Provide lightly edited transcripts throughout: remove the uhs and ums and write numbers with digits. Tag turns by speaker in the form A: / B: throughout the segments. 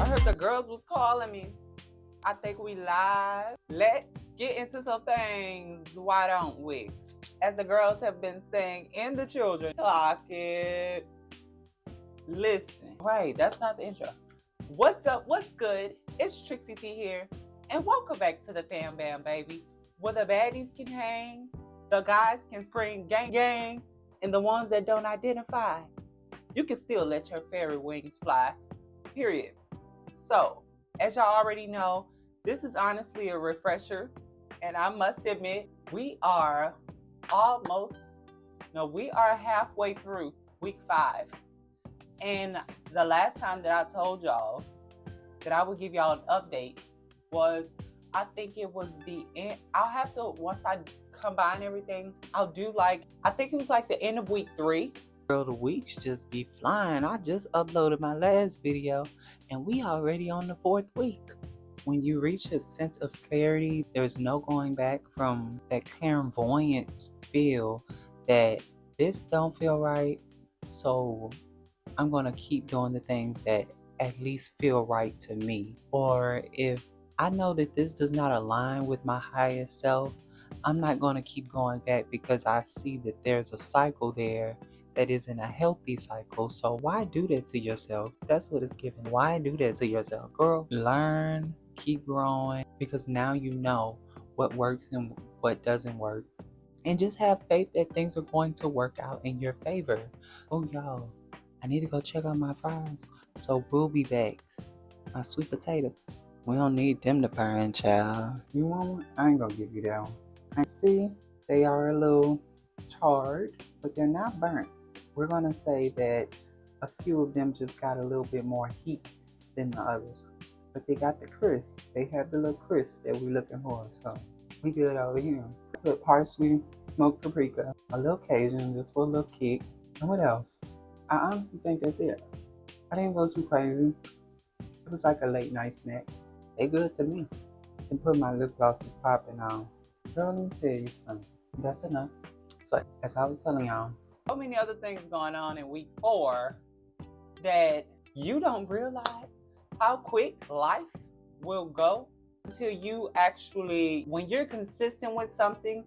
A: heard the girls was calling me. I think we live. Let's get into some things. Why don't we? As the girls have been saying, and the children, clock it. Listen. Right, that's not the intro. What's up? What's good? It's Trixie T here. And welcome back to the Fam Bam, baby. Where the baddies can hang, the guys can scream gang gang, and the ones that don't identify, you can still let your fairy wings fly. Period. So, as y'all already know, this is honestly a refresher. And I must admit, we are halfway through week 5. And the last time that I told y'all that I would give y'all an update was, I think it was the end. I'll have to, once I combine everything, I think it was like the end of week 3. Girl, the weeks just be flying. I just uploaded my last video and we already on the 4th week. When you reach a sense of clarity, there's no going back from that clairvoyance feel that this don't feel right. So I'm going to keep doing the things that at least feel right to me. Or if I know that this does not align with my highest self, I'm not going to keep going back because I see that there's a cycle there that isn't a healthy cycle. So why do that to yourself? That's what it's given. Why do that to yourself? Girl, learn, keep growing, because now you know what works and what doesn't work. And just have faith that things are going to work out in your favor. Oh, y'all, I need to go check on my fries. So we'll be back. My sweet potatoes. We don't need them to burn, child. You want one? I ain't gonna give you that one. I see they are a little charred, but they're not burnt. We're gonna say that a few of them just got a little bit more heat than the others. But they got the crisp. They have the little crisp that we're looking for. So we good over here. Put parsley, smoked paprika, a little Cajun just for a little kick. And what else? I honestly think that's it. I didn't go too crazy. It was like a late night snack. They good to me. And put my lip gloss is popping on. Girl, let me tell you something. That's enough. So as I was telling y'all, so many other things going on in week 4 that you don't realize how quick life will go until you actually, when you're consistent with something,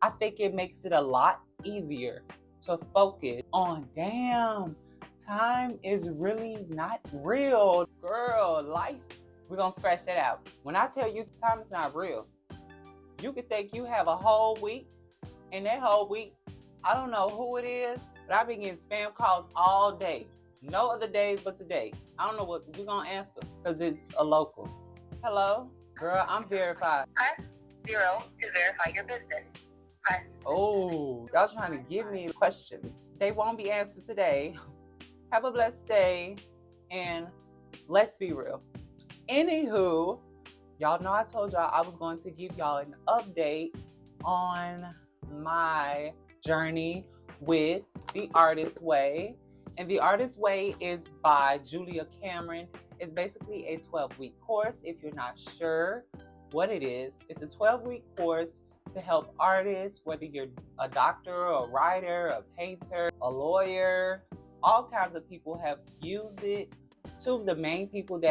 A: I think it makes it a lot easier to focus on, damn, time is really not real. Girl, life, we're going to scratch that out. When I tell you time is not real, you could think you have a whole week, and that whole week, I don't know who it is, but I've been getting spam calls all day. No other days but today. I don't know what we're going to answer because it's a local. Hello? Girl, I'm verified.
B: Press 0 to verify your business. Press.
A: Oh, y'all trying to give me questions. They won't be answered today. Have a blessed day, and let's be real. Anywho, y'all know I told y'all I was going to give y'all an update on my journey with The Artist Way. And The Artist Way is by Julia Cameron. It's basically a 12-week course. If you're not sure what it is, it's a 12-week course to help artists, whether you're a doctor, a writer, a painter, a lawyer. All kinds of people have used it. 2 of the main people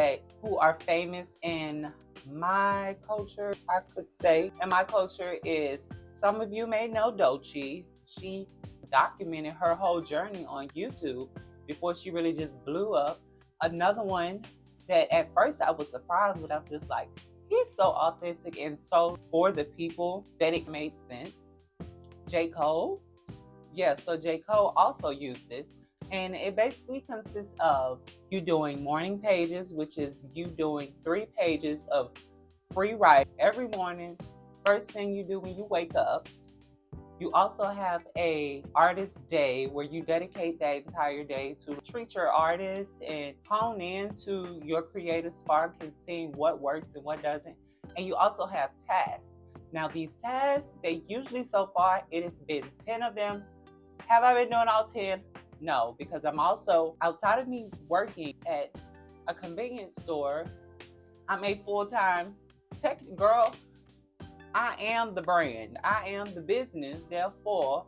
A: who are famous in my culture, I could say, in my culture is, some of you may know Doechii. She documented her whole journey on YouTube before she really just blew up. Another one that at first I was surprised, but I'm just like, he's so authentic and so for the people that it made sense. J. Cole. Yeah, so J. Cole also used this. And it basically consists of you doing morning pages, which is you doing 3 pages of free writing every morning. First thing you do when you wake up. You also have a artist day where you dedicate that entire day to treat your artist and hone in to your creative spark and seeing what works and what doesn't. And you also have tasks. Now these tasks, they usually, so far, it has been 10 of them. Have I been doing all 10? No, because I'm also, outside of me working at a convenience store, I'm a full-time tech girl. I am the brand. I am the business. Therefore,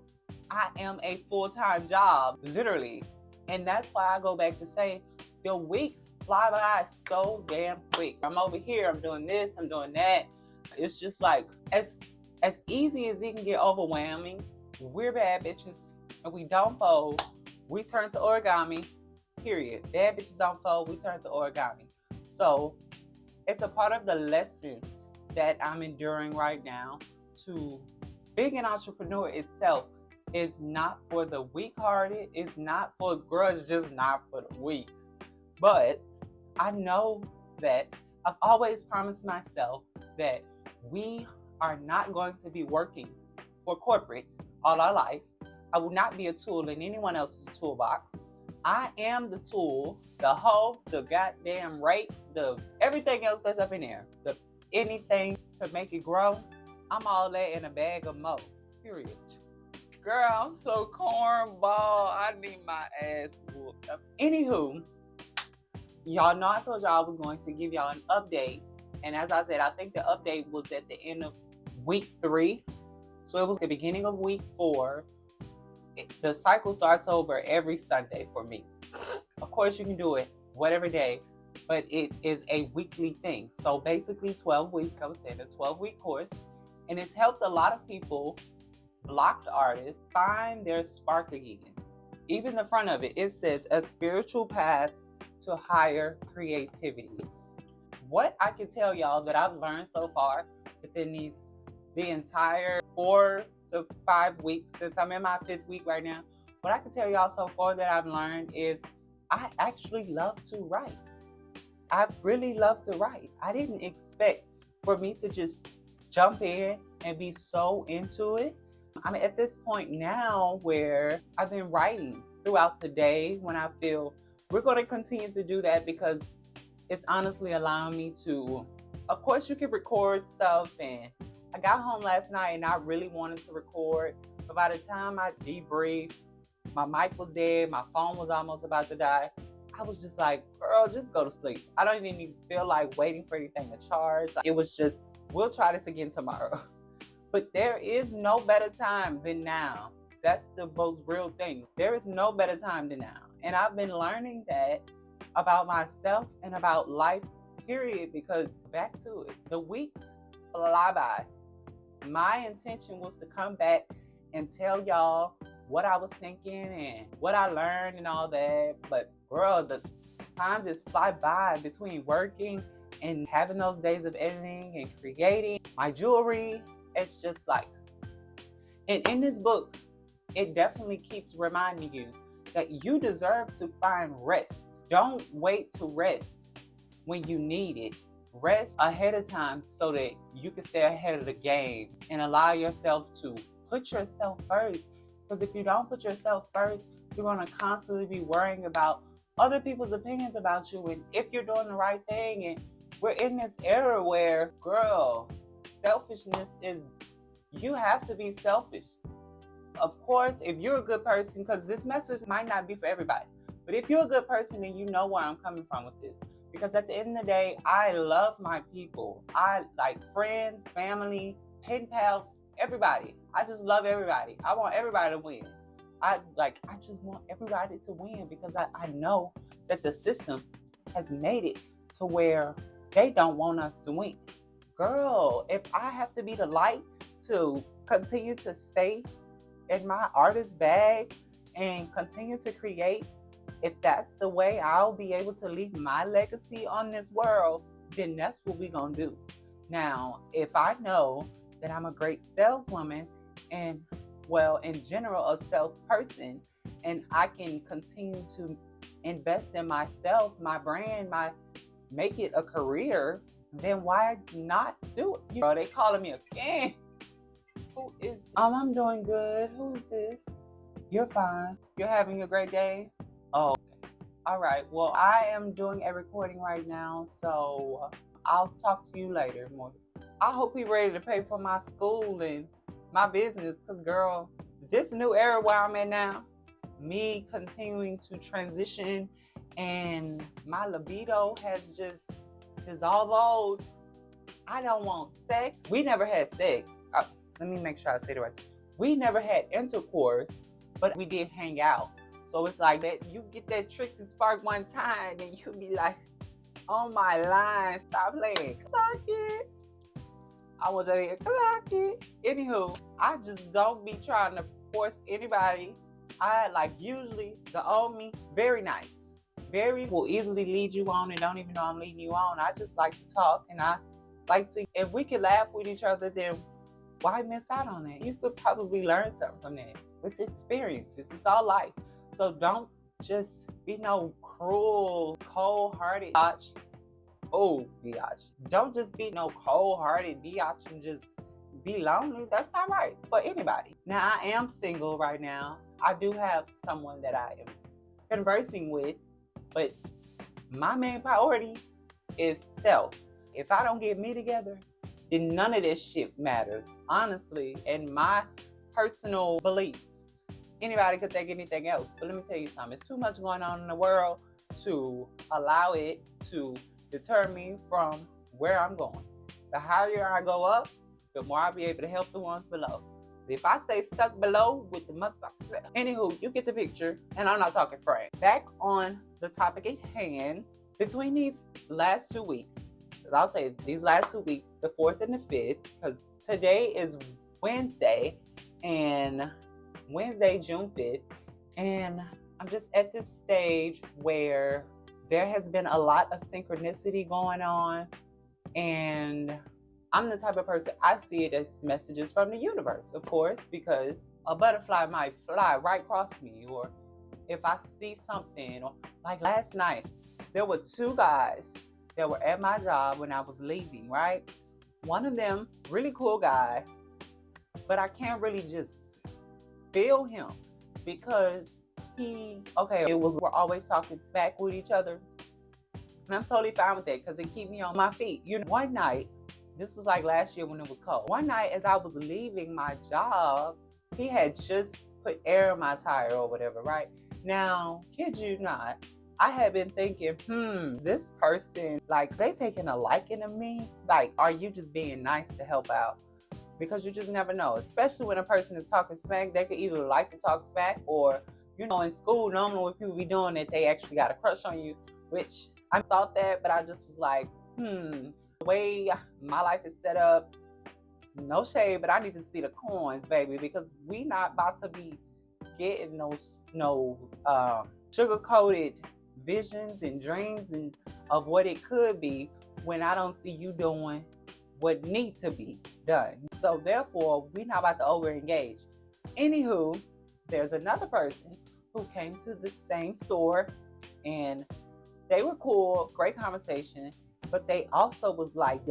A: I am a full-time job, literally. And that's why I go back to say the weeks fly by so damn quick. I'm over here, I'm doing this, I'm doing that. It's just like, as easy as it can get overwhelming, we're bad bitches. If we don't fold, we turn to origami, period. Bad bitches don't fold, we turn to origami. So it's a part of the lesson that I'm enduring right now. To being an entrepreneur itself is not for the weak-hearted. It's not for, girl, it's just not for the weak. But I know that I've always promised myself that we are not going to be working for corporate all our life. I will not be a tool in anyone else's toolbox. I am the tool, the hoe, the goddamn rake, the everything else that's up in there. The anything to make it grow. I'm all that in a bag of mo. Period. Girl, I'm so cornball. I need my ass whooped. Anywho, y'all know I told y'all I was going to give y'all an update. And as I said, I think the update was at the end of week 3. So it was the beginning of week 4. The cycle starts over every Sunday for me. Of course, you can do it whatever day, but it is a weekly thing. So basically 12 weeks, I was saying, a 12-week course. And it's helped a lot of people, blocked artists, find their spark again. Even the front of it, it says a spiritual path to higher creativity. What I can tell y'all that I've learned so far within the entire 4 to 5 weeks, since I'm in my 5th week right now, what I can tell y'all so far that I've learned is I actually love to write. I really love to write. I didn't expect for me to just jump in and be so into it. I'm at this point now where I've been writing throughout the day when I feel we're going to continue to do that because it's honestly allowing me to, of course you can record stuff, and I got home last night and I really wanted to record, but by the time I debriefed, my mic was dead, my phone was almost about to die. I was just like, girl, just go to sleep. I don't even feel like waiting for anything to charge. It was just, we'll try this again tomorrow. But there is no better time than now. That's the most real thing. There is no better time than now. And I've been learning that about myself and about life, period, because back to it, the weeks fly by. My intention was to come back and tell y'all what I was thinking and what I learned and all that. But girl, the time just fly by between working and having those days of editing and creating my jewelry. It's just like, and in this book, it definitely keeps reminding you that you deserve to find rest. Don't wait to rest when you need it. Rest ahead of time so that you can stay ahead of the game and allow yourself to put yourself first. Because if you don't put yourself first, you're going to constantly be worrying about other people's opinions about you and if you're doing the right thing. And we're in this era where, girl, selfishness is, you have to be selfish. Of course, if you're a good person, because this message might not be for everybody, but if you're a good person, then you know where I'm coming from with this. Because at the end of the day, I love my people. I like friends, family, pen pals, everybody. I just love everybody. I want everybody to win. I just want everybody to win because I know that the system has made it to where they don't want us to win. Girl, if I have to be the light to continue to stay in my artist bag and continue to create, if that's the way I'll be able to leave my legacy on this world, then that's what we're going to do. Now, if I know that I'm a great saleswoman and, well, in general, a salesperson, and I can continue to invest in myself, my brand, make it a career, then why not do it? You know, they calling me again. Who is this? I'm doing good. Who is this? You're fine. You're having a great day? Oh, okay. All right. Well, I am doing a recording right now, so I'll talk to you later. More. I hope you're ready to pay for my school and my business, because, girl, this new era where I'm at now, me continuing to transition and my libido has just dissolved. I don't want sex. We never had sex. Let me make sure I say it right. We never had intercourse, but we did hang out. So it's like that you get that trick and spark one time and you be like, on my line. Stop playing. Clock it. I want you to clock it. Anywho, I just don't be trying to force anybody. I like usually the old me, very nice. Very will easily lead you on and don't even know I'm leading you on. I just like to talk and I like to, if we could laugh with each other, then why miss out on it? You could probably learn something from that. It's experiences. It's all life. So don't just be no cruel, cold-hearted biatch. Oh, biatch. Don't just be no cold-hearted biatch and just be lonely. That's not right for anybody. Now, I am single right now. I do have someone that I am conversing with, but my main priority is self. If I don't get me together, then none of this shit matters, honestly, and my personal beliefs. Anybody could think anything else, but let me tell you something. It's too much going on in the world to allow it to deter me from where I'm going. The higher I go up, the more I'll be able to help the ones below. If I stay stuck below with the motherfuckers. Anywho, you get the picture, and I'm not talking Frank. Back on the topic at hand, between these last 2 weeks, I'll say these last 2 weeks, the 4th and the 5th, because today is Wednesday, and Wednesday, June 5th, and I'm just at this stage where there has been a lot of synchronicity going on, and I'm the type of person, I see it as messages from the universe, of course, because a butterfly might fly right across me, or if I see something, or like last night, there were 2 guys that were at my job when I was leaving, right? One of them, really cool guy, but I can't really just feel him because we're always talking smack with each other. And I'm totally fine with that because it keeps me on my feet. One night, this was like last year when it was cold. One night as I was leaving my job, he had just put air in my tire or whatever, right? Now, kid you not, I had been thinking, this person, like, they taking a liking to me? Like, are you just being nice to help out? Because you just never know, especially when a person is talking smack. They could either like to talk smack or, in school, normally when people be doing it, they actually got a crush on you, which I thought that, but I just was like, the way my life is set up, no shade, but I need to see the coins, baby, because we not about to be getting no sugar-coated visions and dreams and of what it could be when I don't see you doing what needs to be done. So therefore, we're not about to over-engage. Anywho, there's another person who came to the same store and they were cool, great conversation, but they also was like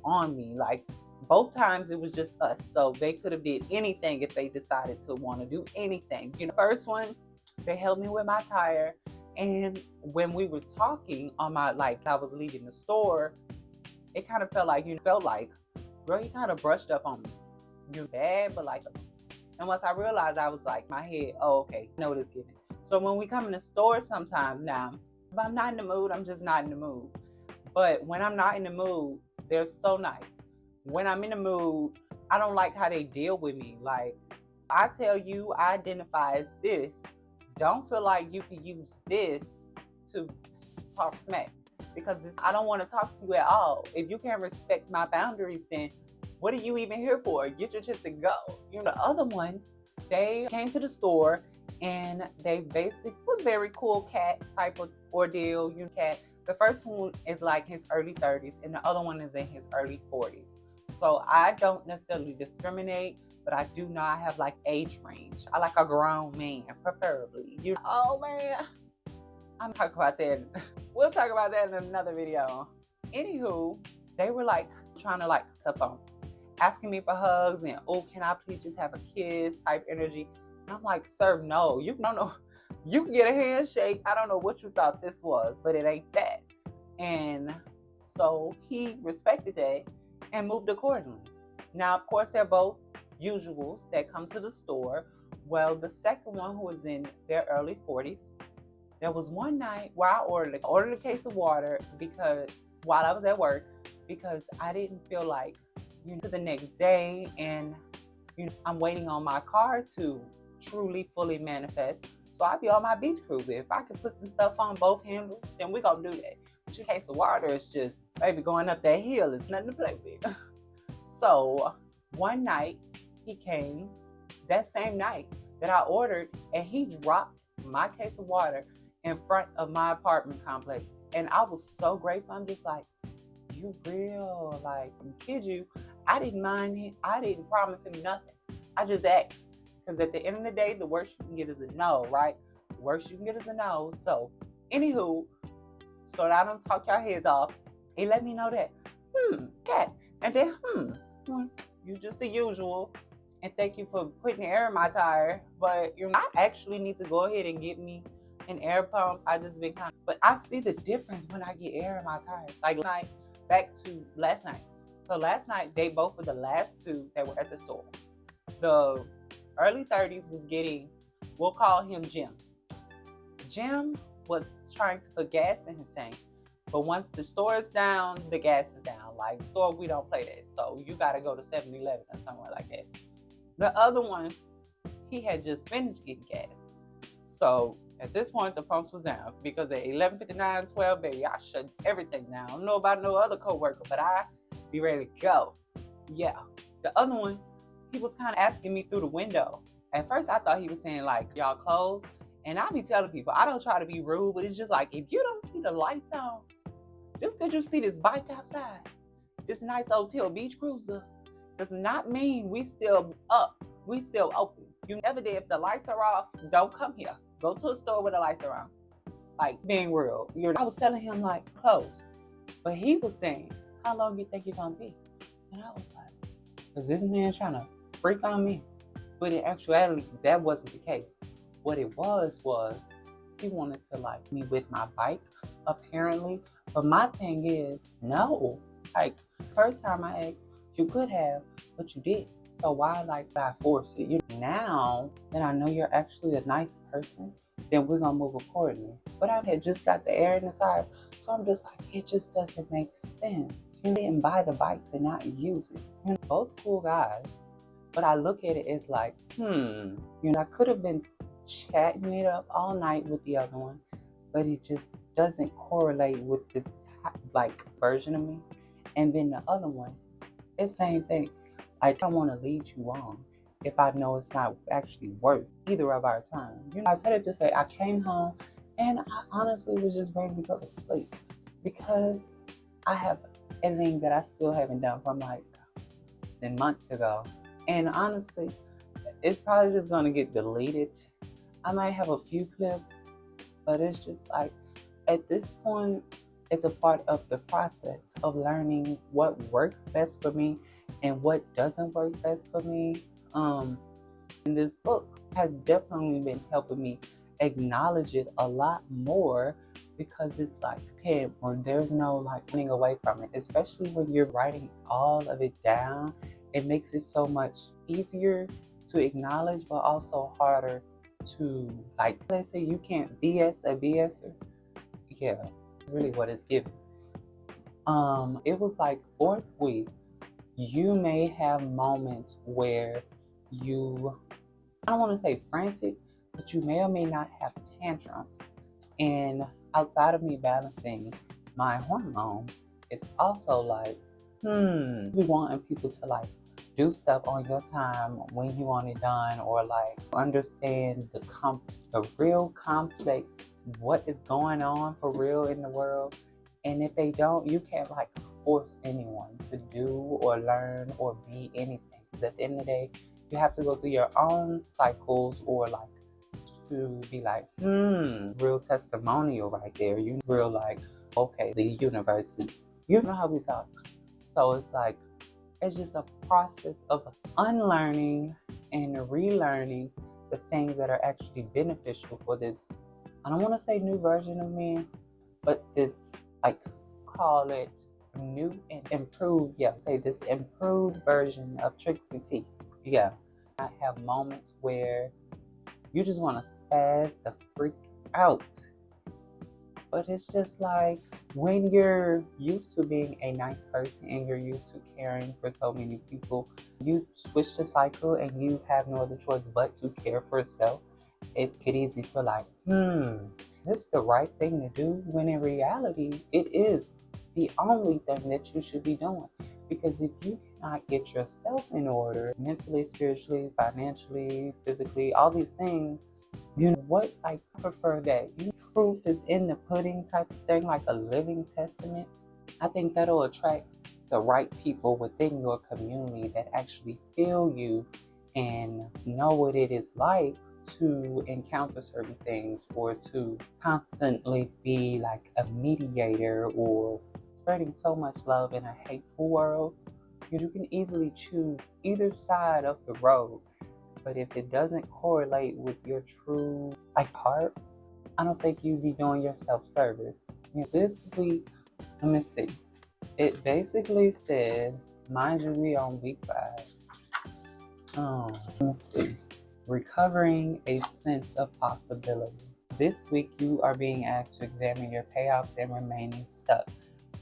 A: on me. Like both times it was just us. So they could have did anything if they decided to want to do anything. First one, they helped me with my tire. And when we were talking on I was leaving the store, it kind of felt like, girl, you kind of brushed up on me. You're bad, but and once I realized, I was like, my head, oh, okay, I know what it's giving. So when we come in the store sometimes now, if I'm not in the mood, I'm just not in the mood. But when I'm not in the mood, they're so nice. When I'm in the mood, I don't like how they deal with me. Like, I tell you, I identify as this. Don't feel like you can use this to talk smack, because I don't want to talk to you at all. If you can't respect my boundaries, then what are you even here for? Get your chips and go. The other one, they came to the store and they basically was very cool cat type of ordeal. Cat. The first one is like his early 30s and the other one is in his early 40s. So I don't necessarily discriminate, but I do not have like age range. I like a grown man, preferably. Oh man, I'm talking about that. We'll talk about that in another video. Anywho, they were like trying to up on, asking me for hugs and, oh, can I please just have a kiss type energy. And I'm like, sir, no, you don't know. You can get a handshake. I don't know what you thought this was, but it ain't that. And so he respected that and moved accordingly. Now, of course, they're both usuals that come to the store. Well, the second one, who was in their early 40s, there was one night where I ordered a case of water because while I was at work, because I didn't feel like to the next day, and I'm waiting on my car to truly fully manifest. So I'll be on my beach cruiser. If I could put some stuff on both handles, then we're gonna do that. Your case of water is just, baby, going up that hill is nothing to play with. So one night he came, that same night that I ordered, and he dropped my case of water in front of my apartment complex. And I was so grateful. I'm just like, you real? Like, I'm kid you. I didn't mind him. I didn't promise him nothing. I just asked. Because at the end of the day, the worst you can get is a no, right? The worst you can get is a no. So, anywho, so that I don't talk your heads off, he let me know that, okay. And then, you just the usual. And thank you for putting air in my tire. But I actually need to go ahead and get me an air pump. I just been but I see the difference when I get air in my tires. Like back to last night. So last night, they both were the last two that were at the store. The early 30s was getting, we'll call him Jim. Jim was trying to put gas in his tank. But once the store is down, the gas is down. Like, store, we don't play that. So you got to go to 7-Eleven or somewhere like that. The other one, he had just finished getting gas. So at this point, the pumps was down because at 11:59, 12, baby, I shut everything down. I don't know about no other coworker, but I be ready to go. Yeah. The other one, he was kind of asking me through the window. At first, I thought he was saying, like, y'all closed. And I be telling people, I don't try to be rude, but it's just like, if you don't see the lights on, just because you see this bike outside, this nice hotel beach cruiser, does not mean we still up. We still open. You never did. If the lights are off, don't come here. Go to a store where the lights are on. Like, being real. I was telling him, like, close. But he was saying, how long do you think you're going to be? And I was like, is this man trying to freak on me? But in actuality, that wasn't the case. What it was he wanted to like me with my bike, apparently. But my thing is, no. Like, first time I asked, you could have, but you did. So why like I force it? Now that I know you're actually a nice person, then we're gonna move accordingly. But I had just got the air in the tire, so I'm just like, it just doesn't make sense. You didn't buy the bike to not use it. Both cool guys, but I look at it as like, I could have been chatting it up all night with the other one, but it just doesn't correlate with this like version of me. And then the other one, it's the same thing. Like, I don't want to lead you on if I know it's not actually worth either of our time. I said it to say I came home and I honestly was just ready to go to sleep because I have everything that I still haven't done from like months ago. And honestly, it's probably just going to get deleted. I might have a few clips, but it's just like, at this point, it's a part of the process of learning what works best for me and what doesn't work best for me. And this book has definitely been helping me acknowledge it a lot more because it's like, okay, well, there's no like running away from it, especially when you're writing all of it down. It makes it so much easier to acknowledge, but also harder to, like, let's say you can't BS a BSer. Yeah, really what it's given. It was like 4th week, you may have moments where you, I don't want to say frantic, but you may or may not have tantrums. And outside of me balancing my hormones, it's also like, we wanting people to like do stuff on your time when you want it done, or like understand the real complex, what is going on for real in the world. And if they don't, you can't like force anyone to do or learn or be anything. Because at the end of the day, you have to go through your own cycles, or like to be like, real testimonial right there. You real like, okay, the universe is, you know how we talk. So it's like, it's just a process of unlearning and relearning the things that are actually beneficial for this, I don't want to say new version of me, but this, like, call it new and improved, say this improved version of Trixie T. Yeah. I have moments where you just want to spaz the freak out. But it's just like, when you're used to being a nice person and you're used to caring for so many people, you switch the cycle and you have no other choice but to care for yourself. It's easy to like, this the right thing to do? When in reality, it is the only thing that you should be doing. Because if you cannot get yourself in order, mentally, spiritually, financially, physically, all these things, you know what? I prefer that. Proof is in the pudding type of thing, like a living testament. I think that'll attract the right people within your community that actually feel you and know what it is like to encounter certain things, or to constantly be like a mediator or spreading so much love in a hateful world. You can easily choose either side of the road, but if it doesn't correlate with your true heart, I don't think you'd be doing yourself service. This week, let me see. It basically said, mind you, we on week 5. Let me see. Recovering a sense of possibility. This week, you are being asked to examine your payoffs and remaining stuck.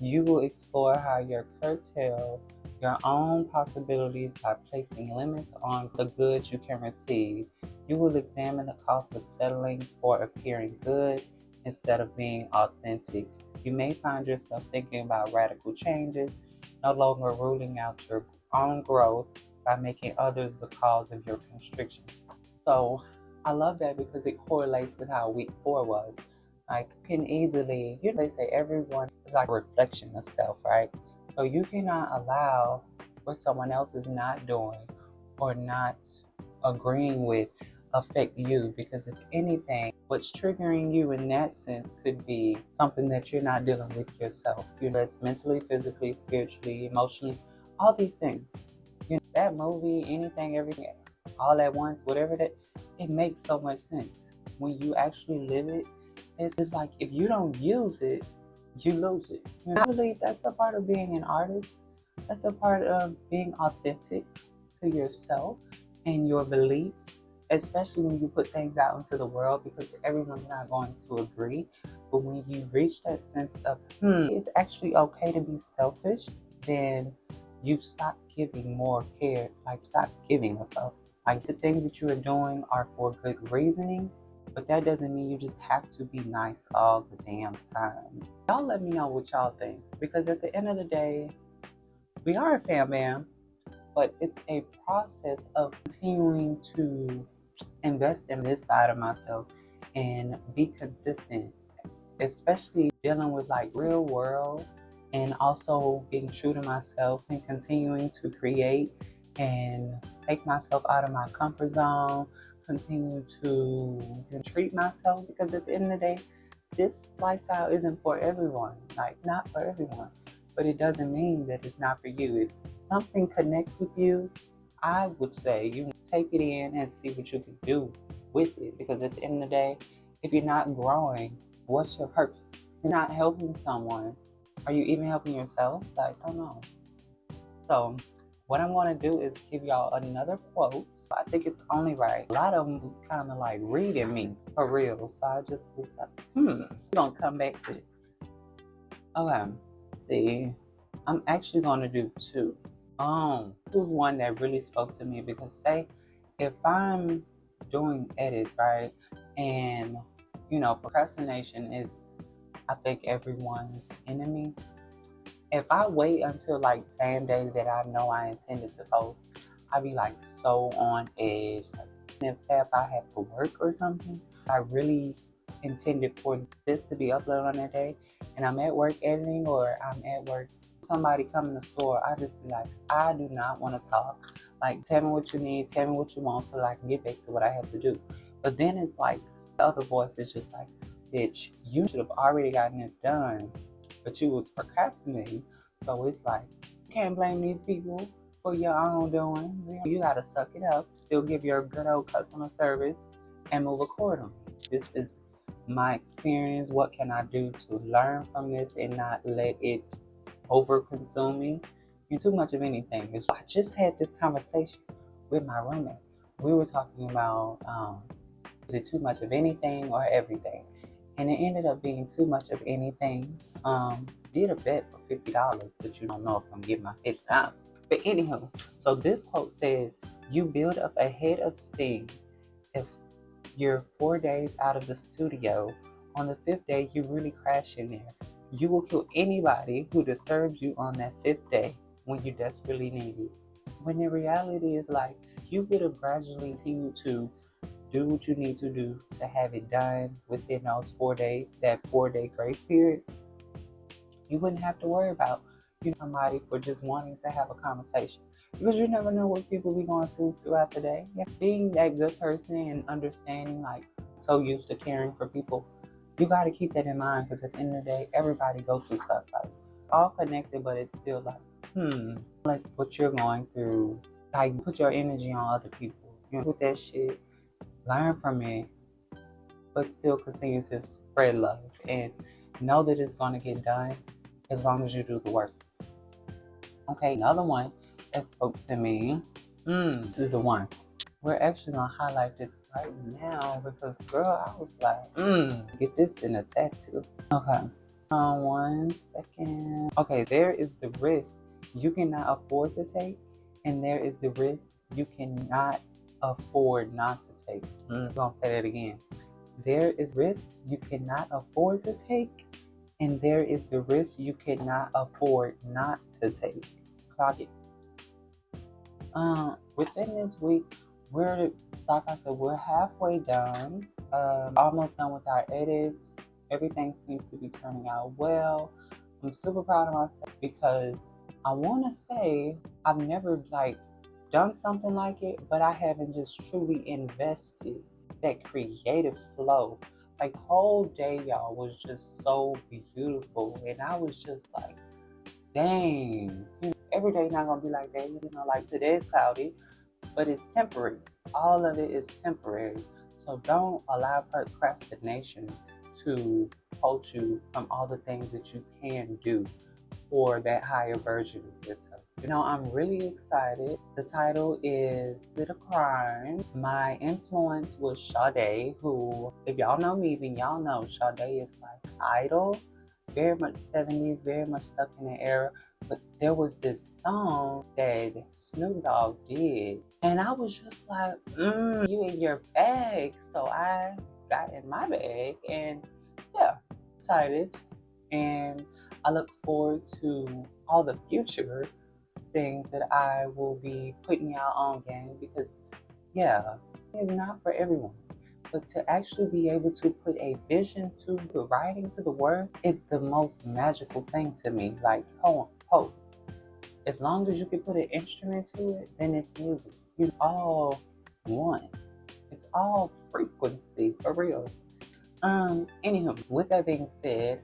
A: You will explore how you curtail your own possibilities by placing limits on the goods you can receive. You will examine the cost of settling for appearing good instead of being authentic. You may find yourself thinking about radical changes, no longer ruling out your own growth by making others the cause of your constriction. So I love that because it correlates with how week 4 was. Like, you can easily, they say everyone is like a reflection of self, right? So you cannot allow what someone else is not doing or not agreeing with affect you, because if anything, what's triggering you in that sense could be something that you're not dealing with yourself. That's mentally, physically, spiritually, emotionally, all these things. That movie, anything, everything, all at once, whatever that, it makes so much sense. When you actually live it, it's like if you don't use it, you lose it. I believe that's a part of being an artist. That's a part of being authentic to yourself and your beliefs, especially when you put things out into the world, because everyone's not going to agree. But when you reach that sense of, it's actually okay to be selfish, then you stop giving more care, stop giving a fuck. The things that you are doing are for good reasoning, but that doesn't mean you just have to be nice all the damn time. Y'all let me know what y'all think, because at the end of the day, we are a fam bam, but it's a process of continuing to invest in this side of myself and be consistent, especially dealing with real world, and also being true to myself and continuing to create and take myself out of my comfort zone, continue to treat myself, because at the end of the day, this lifestyle isn't for everyone. Not for everyone, but it doesn't mean that it's not for you. If something connects with you, I would say you take it in and see what you can do with it, because at the end of the day, if you're not growing, what's your purpose? You're not helping someone. Are you even helping yourself? I don't know. So what I'm going to do is give y'all another quote. I think it's only right. A lot of them was kind of reading me for real. So I just was like, we're going to come back to this. Okay. Let's see. I'm actually going to do 2. This was one that really spoke to me, because say if I'm doing edits, right? And, procrastination is, I think, everyone's enemy. If I wait until same day that I know I intended to post, I be so on edge. If I have to work or something, I really intended for this to be uploaded on that day, and I'm at work editing, or I'm at work, somebody come in the store, I just be I do not want to talk. Tell me what you need, tell me what you want, so that I can get back to what I have to do. But then it's the other voice is just bitch, you should have already gotten this done, but you was procrastinating. So it's you can't blame these people for your own doings. You gotta suck it up, still give your good old customer service, and move accordingly. This is my experience. What can I do to learn from this and not let it over-consume me? Too much of anything. I just had this conversation with my roommate. We were talking about, is it too much of anything or everything? And it ended up being too much of anything. Did a bet for $50, but you don't know if I'm getting my $50. But anywho, so this quote says, you build up a head of steam if you're 4 days out of the studio On the 5th day, you really crash in there. You will kill anybody who disturbs you on that 5th day when you desperately need it. When the reality is like, you would have gradually continued to do what you need to do to have it done within those 4 days, that 4-day grace period. You wouldn't have to worry about somebody for just wanting to have a conversation, because you never know what people be going through throughout the day. Yeah. Being that good person and understanding, like so used to caring for people, you got to keep that in mind, because at the end of the day, everybody goes through stuff. Like all connected, but it's still like what you're going through. Like put your energy on other people. With that shit, learn from it, but still continue to spread love and know that it's going to get done as long as you do the work. Okay, another one that spoke to me. This is the one. We're actually gonna highlight this right now because, girl, I was like, get this in a tattoo. Okay, 1 second. Okay, there is the risk you cannot afford to take, and there is the risk you cannot afford not to take. I'm gonna say that again. There is risk you cannot afford to take, and there is the risk you cannot afford not to take. Clock it. Within this week, we're, like I said, we're halfway done. Almost done with our edits. Everything seems to be turning out well. I'm super proud of myself because I want to say I've never done something like it, but I haven't just truly invested that creative flow. Like whole day, y'all, was just so beautiful, and I was just like, dang. Every day not gonna be like that. Like today's cloudy, but it's temporary. All of it is temporary. So don't allow procrastination to hold you from all the things that you can do for that higher version of yourself. I'm really excited. The title is It a Crime? My influence was Sade, who, if y'all know me, then y'all know Sade is like idol. Very much 70s, very much stuck in the era. But there was this song that Snoop Dogg did, and I was just like, you in your bag. So I got in my bag, and yeah, excited. And I look forward to all the future things that I will be putting out on game, because yeah, it's not for everyone. But to actually be able to put a vision to the writing, to the words, it's the most magical thing to me. Like poem. As long as you can put an instrument to it, then it's music. It's all one. It's all frequency, for real. Anywho, with that being said,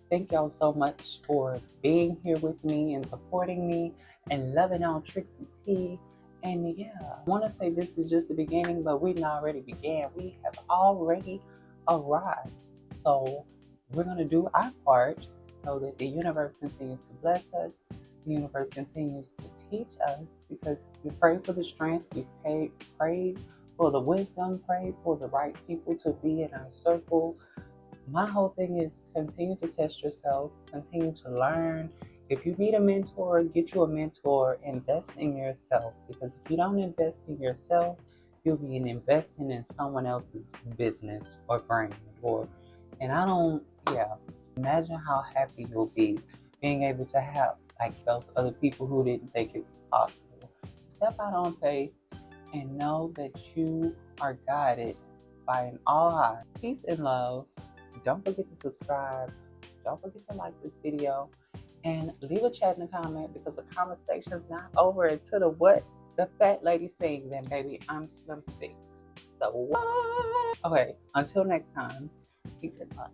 A: thank y'all so much for being here with me and supporting me and loving on Trixie T. And yeah, I want to say this is just the beginning, but we already began. We have already arrived. So we're going to do our part so that the universe continues to bless us. The universe continues to teach us, because we pray for the strength, we prayed for the wisdom, prayed for the right people to be in our circle. My whole thing is continue to test yourself, continue to learn. If you need a mentor, get you a mentor. Invest in yourself, because if you don't invest in yourself, you'll be investing in someone else's business or brand. Imagine how happy you'll be being able to have those other people who didn't think it was possible. Step out on faith and know that you are guided by an all high. Peace and love. Don't forget to subscribe. Don't forget to like this video. And leave a chat in the comment, because the conversation is not over until the fat lady sings. Then baby, I'm Slim Thick. So what? Okay, until next time, peace and love.